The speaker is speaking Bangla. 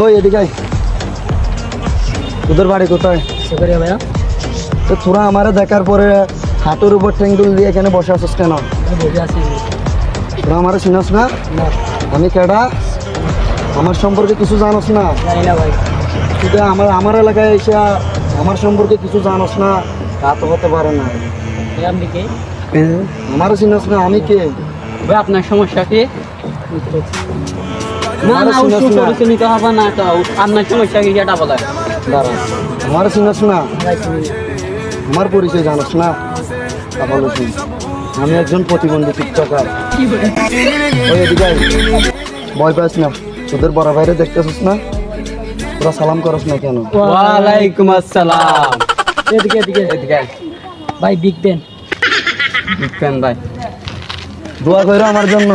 ওই এদিকে আয়। তোদের বাড়ি কোথায়? সেখানে ভাইয়া তো তোরা আমারে দেখার পরে হাঁটুর উপর ঠেঙ্গুল দিয়ে এখানে বসে আসিস কেন? বসে আছি তোরা আমারে চিনস না? না আমি কেডা? আমার সম্পর্কে কিছু জানোস না? জানি না ভাই তুই আমার এলাকায় এসে আমার সম্পর্কে কিছু জানোস না, তা তো হতে পারে না। ভাই আপনি কে? আমারও চিনস না, আমি কে? ভাই আপনার সমস্যা কি? না আমারও না চিনস না। পরিচালিত হবে না তো আপনার সমস্যা কি যেটা বলা দাঁড়া, আমারও চিনস না, ভাই তুমি আমার পরিচয় জানোস না? তাহলে শুন, আমি একজন প্রতিবন্ধী টিকটকার। কি বলে ওই এদিকে আয়। ভয় পাস না, তোদের বড় ভাইরে দেখতেছিস না? তোরা সালাম করস না কেন? ওয়ালাইকুম আসসালাম এদিকে এদিকে এদিকে আয়। ভাই বিগ দেন বিগ ফ্যান ভাই। দোয়া করো আমার জন্য।